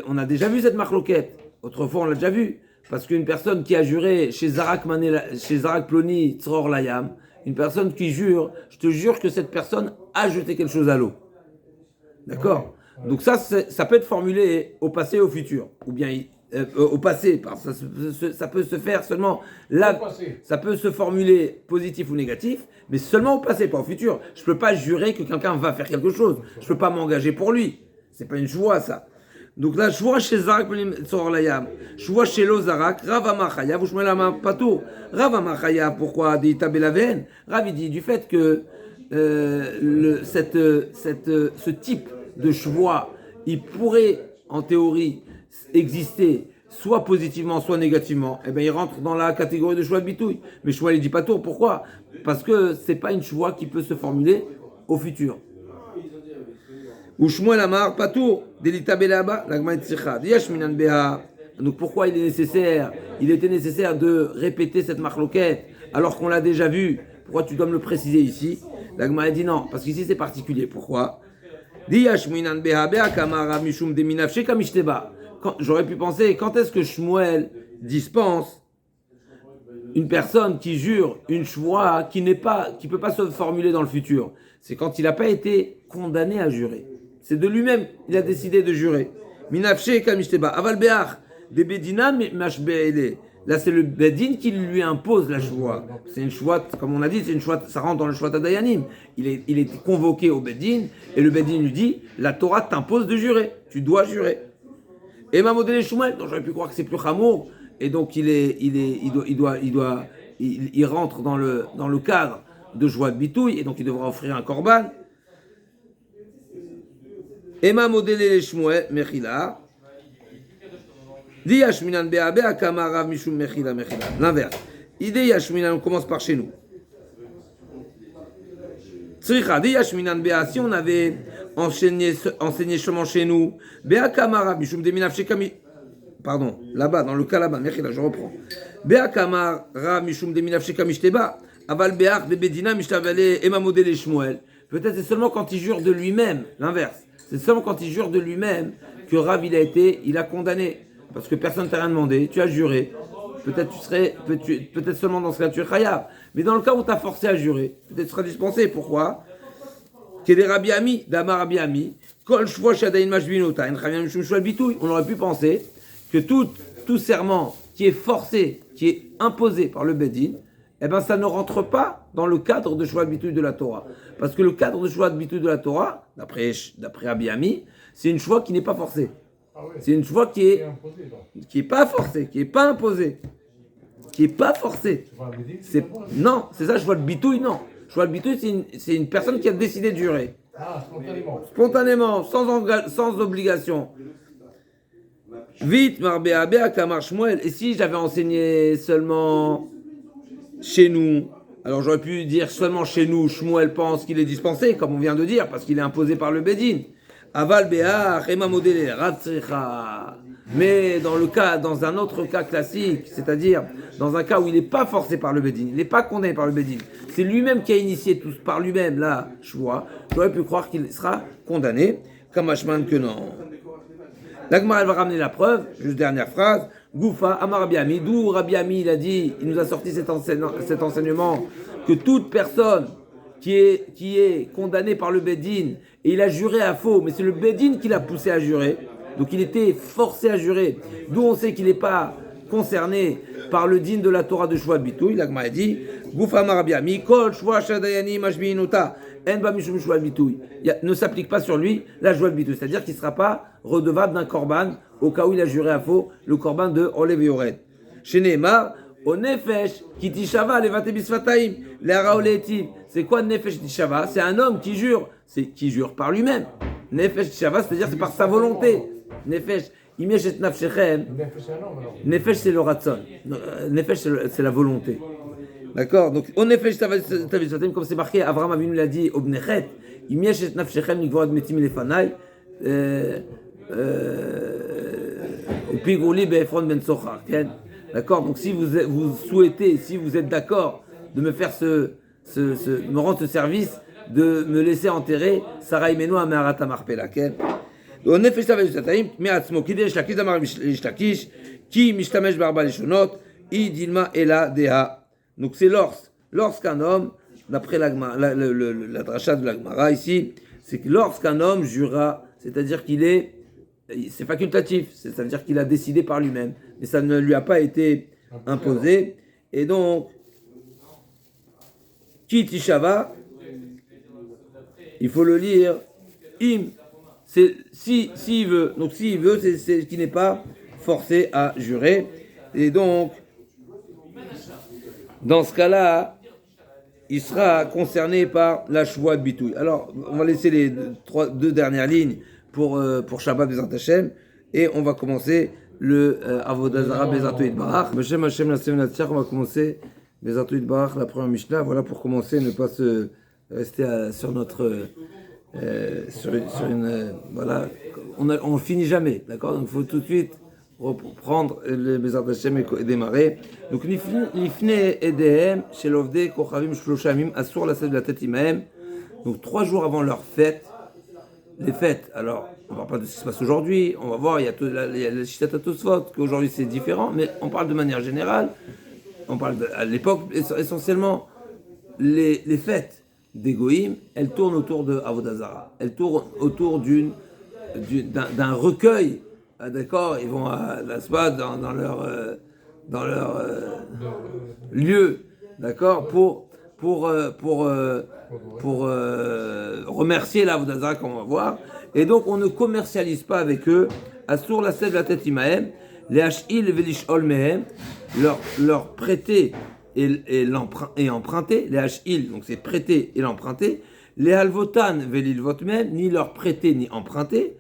On a déjà vu cette marloquette. Autrefois, on l'a déjà vu. Parce qu'une personne qui a juré chez Zarak Ploni Tzror Layam, une personne qui jure, je te jure que cette personne a jeté quelque chose à l'eau. D'accord? Donc ça peut être formulé au passé et au futur. Ou bien au passé. Ça peut se faire seulement là. Ça peut se formuler positif ou négatif, mais seulement au passé, pas au futur. Je ne peux pas jurer que quelqu'un va faire quelque chose. Je ne peux pas m'engager pour lui. C'est pas une joie, ça. Donc là, je vois chez Zarak, je vois chez Lozarak, Rav Amachaya, vous Shmuel Amar Patou. Rav Amachaya, pourquoi dit Tabelaven? Rav il dit du fait que ce type de choix, il pourrait en théorie exister soit positivement, soit négativement. Eh bien, il rentre dans la catégorie de choix de bitouille. Mais Shmuel il dit Patou, pourquoi? Parce que c'est pas une choix qui peut se formuler au futur. Ou Shmuel Amar Patour, Delita Belaba, Lagma Tzicha, Diyash Minan Beha. Donc pourquoi il était nécessaire de répéter cette marloquette alors qu'on l'a déjà vu? Pourquoi tu dois me le préciser ici? Lagma dit non, parce qu'ici c'est particulier. Pourquoi? Diyash Minan Beha Beha Kamara Mishum Deminafshe Kamishteba. J'aurais pu penser, quand est-ce que Shmuel dispense une personne qui jure une choix qui peut pas se formuler dans le futur? C'est quand il n'a pas été condamné à jurer. C'est de lui-même, il a décidé de jurer. Minafshe kamishteba aval beach de bedinam mashbeele. Là, c'est le bedin qui lui impose la choix. C'est une choix, comme on a dit, c'est une choix, ça rentre dans le choix d'Adayanim. Il est convoqué au bedin et le bedin lui dit, la Torah t'impose de jurer. Tu dois jurer. Et ma modèle Shmuel, donc j'aurais pu croire que c'est plus chamour, et donc il rentre dans le cadre de joie de bitouille, et donc il devra offrir un korban. Emma modèle Shmuel, Mechila, Di Yashminan Beabe Akama Rav Mishum Mechila Mechila. L'inverse. Idée Yashminan, on commence par chez nous. Tzricha, Di Yashminan Bea, si on avait enseigné seulement chez nous, Bea Kamara Mishum Deminav Shekami. Pardon, là-bas, dans le cas là-bas, Mechila, je reprends. Bea Kamara Mishum Deminav Shekami Shteba, Aval Beach Bebedina Mishtavale Emamodele Shmuel. Peut-être c'est seulement quand il jure de lui-même, l'inverse. C'est seulement quand il jure de lui-même que Rav il a condamné. Parce que personne ne t'a rien demandé, tu as juré. Peut-être seulement dans ce cas tu es chayav. Mais dans le cas où tu as forcé à jurer, peut-être tu seras dispensé. Pourquoi? On aurait pu penser que tout serment qui est forcé, qui est imposé par le Bedin, eh ben ça ne rentre pas dans le cadre de Shvat Bitouy de la Torah. Parce que le cadre de Shvat Bitouy de la Torah, d'après Rabbi Ami, c'est une choix qui n'est pas forcée. Ah oui. C'est une choix qui est pas forcée, qui est pas imposée, qui est pas forcée. Non, c'est ça, Shvat Bitouy, non. Shvat Bitouy, c'est une personne qui a décidé de jurer. Ah, Spontanément, sans obligation. Vite, Marbéabé, Kamar Shmuel. Et si j'avais enseigné seulement chez nous, alors j'aurais pu dire seulement chez nous, Shmuel pense qu'il est dispensé, comme on vient de dire, parce qu'il est imposé par le Bedin. Aval Béach, Ema Modele, Ratzricha. Mais dans un autre cas classique, c'est-à-dire dans un cas où il n'est pas forcé par le Bedin, il n'est pas condamné par le Bedin, c'est lui-même qui a initié tout par lui-même, là, j'aurais pu croire qu'il sera condamné, Kamashman que non. L'Agmara, elle va ramener la preuve, juste dernière phrase, Goufa, Amar Rabbi Ami, d'où Rabbi Ami, il a dit, il nous a sorti cet enseignement, que toute personne qui est condamnée par le Bedin, et il a juré à faux, mais c'est le Bedin qui l'a poussé à jurer, donc il était forcé à jurer, d'où on sait qu'il n'est pas concerné par le din de la Torah de Shvat Bitouy, l'Agmara a dit, Goufa Amar Rabbi Ami, Kol Shva Shadayani Mashbi'inuta, En Ba Mishum Shvat Bitouy, ne s'applique pas sur lui la Shvat Bitouy, c'est-à-dire qu'il ne sera pas redevable d'un korban, au cas où il a juré à faux, le korban de Olev et Yored. Chez Nehemar, au Nefesh, qui tishava, levate bisfataim, l'era oletiv. C'est quoi Nefesh tishava? C'est un homme qui jure par lui-même. Nefesh tishava, c'est-à-dire c'est par sa volonté. Nefesh, imiesh et nafshechem. Nefesh, c'est le ratson. Nefesh, c'est la volonté. D'accord? Donc, au Nefesh tishava, comme c'est marqué, Avraham Avinu l'a dit, Obnechet, imiesh et nafshechem, nikvorad metim lefanai. Pigouli be'efron ben sochar. D'accord, donc si vous souhaitez, si vous êtes d'accord de me faire me rendre ce service, de me laisser enterrer, Sarah Imenu à Meharata Marpela. On est fait ça avec Sataim, mais Atzmo, qui dit Shlakish Damar Shlakish, qui Mishtamesh Barba Leshonot, Idilma Ela Deha. Donc c'est lorsqu'un homme, d'après la dracha de l'Agmara ici, c'est que lorsqu'un homme jura, c'est-à-dire c'est facultatif, c'est-à-dire qu'il a décidé par lui-même, mais ça ne lui a pas été imposé. Et donc, Ki Tishava, il faut le lire, Im, c'est s'il veut, donc s'il veut, c'est qu'il n'est pas forcé à jurer. Et donc, dans ce cas-là, il sera concerné par la Shvoat Bitouy. Alors, on va laisser les deux dernières lignes pour Shabbat Bezat Hashem, et on va commencer le Avodah Zarah Bezat Yitbarach. Beshem Hashem la semaine dernière, on va commencer Bezat Yitbarach, la première Mishnah. Voilà pour commencer, ne pas se rester sur notre sur une voilà, on finit jamais, d'accord. Donc il faut tout de suite reprendre le Bezat Hashem et démarrer. Donc Lifne Edehem chez l'Ovde Kochavim Shloshamim Asur la de la tête Imahem. Donc 3 jours avant leur fête. Les fêtes, alors, on ne parle pas de ce qui se passe aujourd'hui, on va voir, il y a le Shitat HaTosfot, qu'aujourd'hui c'est différent, mais on parle de manière générale, on parle à l'époque, essentiellement, les fêtes des Goïm, elles tournent autour de Avodah Zarah, elles tournent autour d'un recueil, d'accord, ils vont à la Sbad dans leur lieu, d'accord, pour remercier l'Avodah Zarah qu'on va voir, et donc on ne commercialise pas avec eux. Asur la sève la tête imahem, les hachil velishol mehem, leur prêter et emprunter, les hachil, donc c'est prêter et l'emprunter, les halvotan velilvot mehem, ni leur prêter ni emprunter,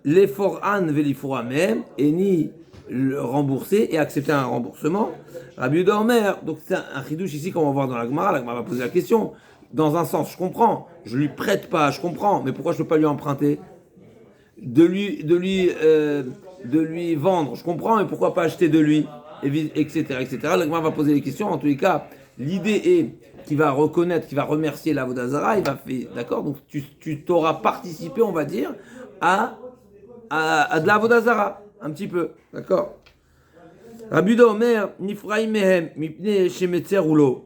les foran velifora mehem, et ni le rembourser et accepter un remboursement. Rabbi Yehuda Omer, donc c'est un chidouche ici qu'on va voir dans la Gemara va poser la question. Dans un sens, je comprends, je lui prête pas, je comprends, mais pourquoi je peux pas lui emprunter? De lui vendre, je comprends, mais pourquoi pas acheter de lui, etc., etc. La Gemara va poser les questions. En tous les cas, l'idée est qu'il va reconnaître, qu'il va remercier l'Avodah Zara, il va faire, d'accord? Donc tu t'auras participé, on va dire, à de l'Avodah Zara, un petit peu, d'accord? Rabbi Yehuda Omer, Nifraim mehem, mipnei shemetzer ulo.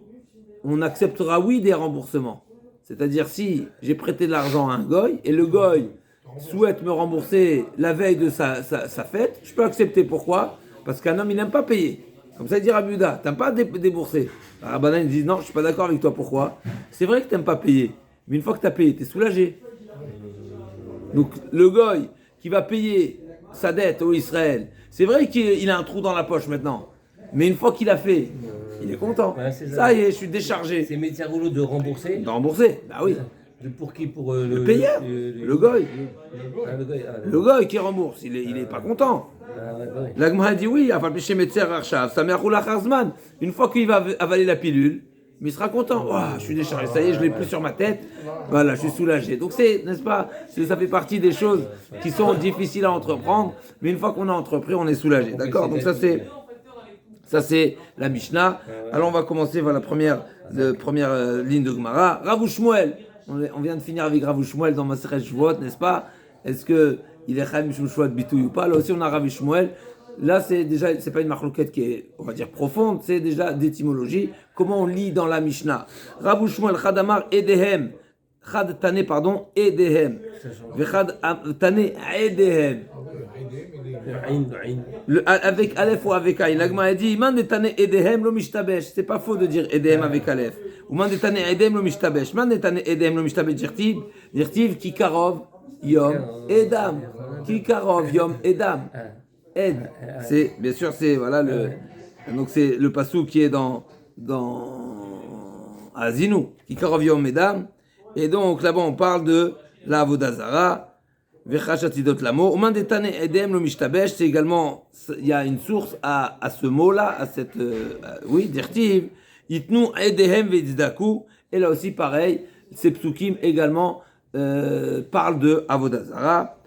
On acceptera, oui, des remboursements. C'est-à-dire, si j'ai prêté de l'argent à un goy, et le goy souhaite me rembourser la veille de sa fête, je peux accepter. Pourquoi? Parce qu'un homme, il n'aime pas payer. Comme ça, il dit Rabbi Yehuda, t'aimes pas débourser. Alors, Rabbanan, il dit non, je suis pas d'accord avec toi. Pourquoi? C'est vrai que t'aimes pas payer, mais une fois que t'as payé, t'es soulagé. Donc, le goy qui va payer sa dette au Israël, c'est vrai qu'il a un trou dans la poche maintenant, mais une fois qu'il a fait, il est content. Ouais, ça y est, je suis déchargé. C'est métier rouleau de rembourser. De rembourser, bah oui. Pour qui? Pour le payeur, le goy. Le goy qui rembourse, il est pas content. La Gemara dit oui, une fois qu'il va avaler la pilule, mais il sera content. Oh, je suis déchargé, ça y est, je l'ai plus sur ma tête. Voilà, je suis soulagé. Donc c'est, n'est-ce pas, ça fait partie des choses qui sont difficiles à entreprendre, mais une fois qu'on a entrepris, on est soulagé. D'accord? Donc ça c'est la Mishnah. Alors on va commencer par la première ligne de Gemara. Rav Shmuel. On vient de finir avec Rav Shmuel dans Masechet Shvuot, n'est-ce pas? Est-ce que il est Chaim Mishum Shvuot Bitouy ou pas? Là aussi on a Rav Shmuel. Là c'est pas une marloquette qui est, on va dire, profonde, c'est déjà d'étymologie. Comment on lit dans la Mishnah? Rav Shmuel Chadamar Edehem. Chad Tane, pardon, Edehem. Vechad Tane Edehem. Avec Aleph ou avec Aïn. L'Agma a dit Man detane Edehem lo mishtabesh. C'est pas faux de dire Edehem avec Aleph. Ou Man detane Edehem lo mishtabesh. Man detane Edehem lo mishtabesh. Dirtiv Kikarov Yom Edam. Kikarov Yom Edam. Ed. C'est, bien sûr, c'est, voilà, donc c'est le passou qui est dans Azinu. Kikarov Yom Edam. Et donc là-bas on parle de la Avodah Zara. C'est également, il y a une source à ce mot-là, à cette, oui, dirtiv, itnu edehem ve'tzdaku, et là aussi pareil, ces psukim également parlent de Avodah Zara.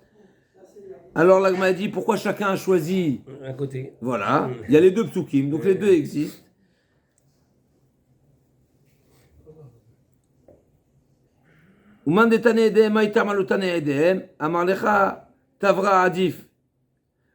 Alors là, m'a dit pourquoi chacun a choisi un côté. Voilà, il y a les deux psukim, donc les deux existent. Uman detane edehem aitam alutane edehem amar lecha tavra adif.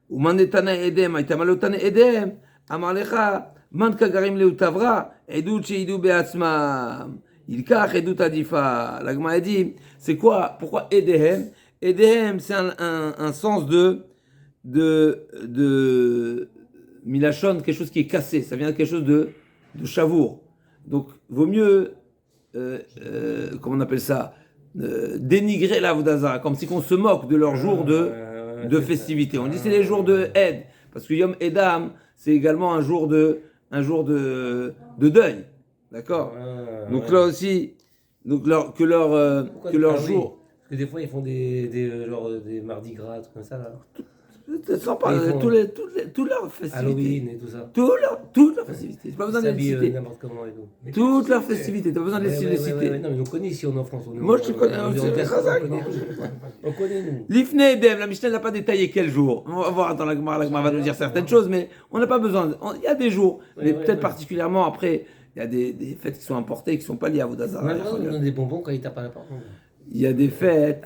Uman detane edehem aitam alutane edehem amar lecha man kagarim leu tavra edut sheidu beatzmam. Il kach edut adifa. La Gemara dit c'est quoi? Pourquoi edehem? Edehem c'est un sens de milachon, quelque chose qui est cassé. Ça vient de quelque chose de chavour. Donc vaut mieux comment on appelle ça? Dénigrer la Avodah Zara, comme si on se moque de leur jour de festivité. On dit c'est les jours de Ed, parce que Yom Edam, c'est également un jour de deuil. D'accord? Donc là aussi, donc que leur jour. Parce que des fois ils font des mardis gras, comme ça là. Sans parler, toutes leurs festivités. Halloween et tout ça. Toutes leurs festivités. J'ai pas besoin de les citer. N'importe comment et tout. Toutes leurs festivités. T'as besoin de les citer. Non, mais on connaît ici en France. Moi, je te connais. On connaît, nous. L'Ifne Edem, la Mishnah n'a pas détaillé quel jour. On va voir dans la Gemara va nous dire certaines choses, mais on n'a pas besoin. Il y a des jours, mais peut-être particulièrement après, il y a des fêtes qui sont importées, qui ne sont pas liées à Avodah Zara. On donne des bonbons quand il tape à la porte. Il y a des fêtes,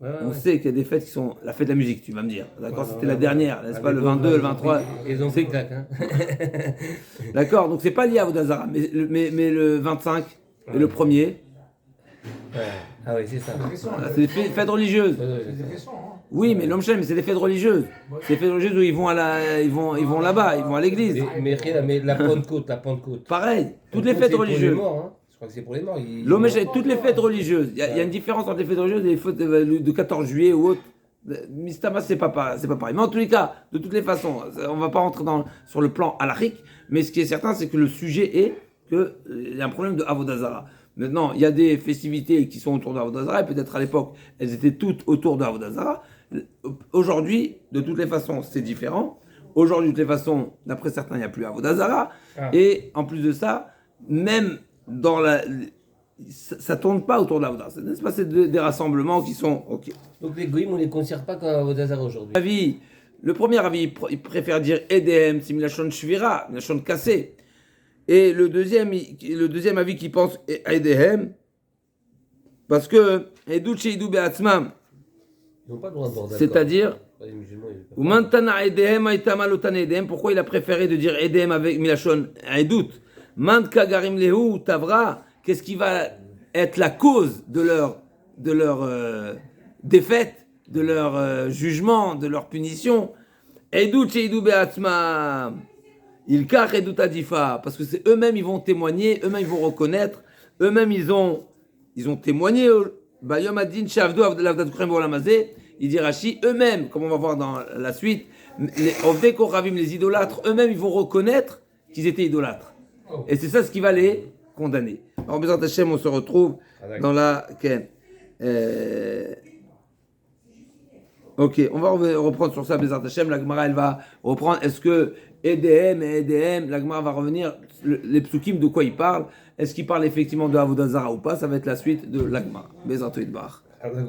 on sait qu'il y a des fêtes qui sont la fête de la musique, tu vas me dire. D'accord, c'était la dernière, n'est-ce pas, le 22, le 23. Ils ont fait claque, hein. D'accord, donc c'est pas lié à Avodah Zara, mais le 25 et le 1er. Ouais. Ah oui, c'est ça. C'est des fêtes religieuses. Oui, mais l'homme mais c'est des fêtes religieuses. C'est des fêtes religieuses où ils vont là-bas, ils vont à l'église. Mais la Pentecôte. Pareil, toutes les fêtes religieuses. Je crois que c'est pour les morts. L'homme toutes les fêtes religieuses. Il y a une différence entre les fêtes religieuses et les fêtes de 14 juillet ou autres. Mistama, c'est pas pareil. Mais en tous les cas, de toutes les façons, on va pas rentrer sur le plan halachique, mais ce qui est certain, c'est que le sujet est qu'il y a un problème de Avodah Zara. Maintenant, il y a des festivités qui sont autour de Avodah Zara, et peut-être à l'époque, elles étaient toutes autour de Avodah Zara, Aujourd'hui, de toutes les façons, c'est différent. Aujourd'hui, de toutes les façons, d'après certains, il n'y a plus Avodah Zarah. Ah. Et en plus de ça, même dans ça ne tourne pas autour de l'Avodah. N'est-ce pas, c'est des rassemblements qui sont OK. Donc les goïms, on les considère pas comme Avodah Zarah aujourd'hui. Le premier avis, il préfère dire Edem, c'est Milachon Shvira, Milachon cassé. Et le deuxième avis qui pense à Edehem, parce que Edut Sheidou Be'atzmam, Ils n'ont pas le droit de voir d'accord. c'est-à-dire, Les musulmans, ils ou Mantana Edehem, Aitama Lotan Edehem, pourquoi il a préféré de dire Edehem avec Milachon Edut? Mantka Garim Lehu, Tavra, qu'est-ce qui va être la cause de leur défaite, de leur jugement, de leur punition? Edut Sheidou Be'atzmam. Ils kach edut adifa, parce que c'est eux-mêmes, ils vont témoigner, eux-mêmes, ils vont reconnaître, eux-mêmes, ils ont témoigné. Bayom adin shavdu avdelav khrem volamazé. Il dit Rashi, eux-mêmes, comme on va voir dans la suite, les ovdei kochavim, les idolâtres, eux-mêmes, ils vont reconnaître qu'ils étaient idolâtres. Et c'est ça ce qui va les condamner. Alors, Bezrat Hashem, on se retrouve dans la. Ok, on va reprendre sur ça, Bezrat Hashem. La Gemara, elle va reprendre. Est-ce que EDM, la Gemara va revenir. Les psukim, de quoi ils parlent? Est-ce qu'ils parlent effectivement de Avodah Zarah ou pas? Ça va être la suite de la Gemara. Bezrat Hashem.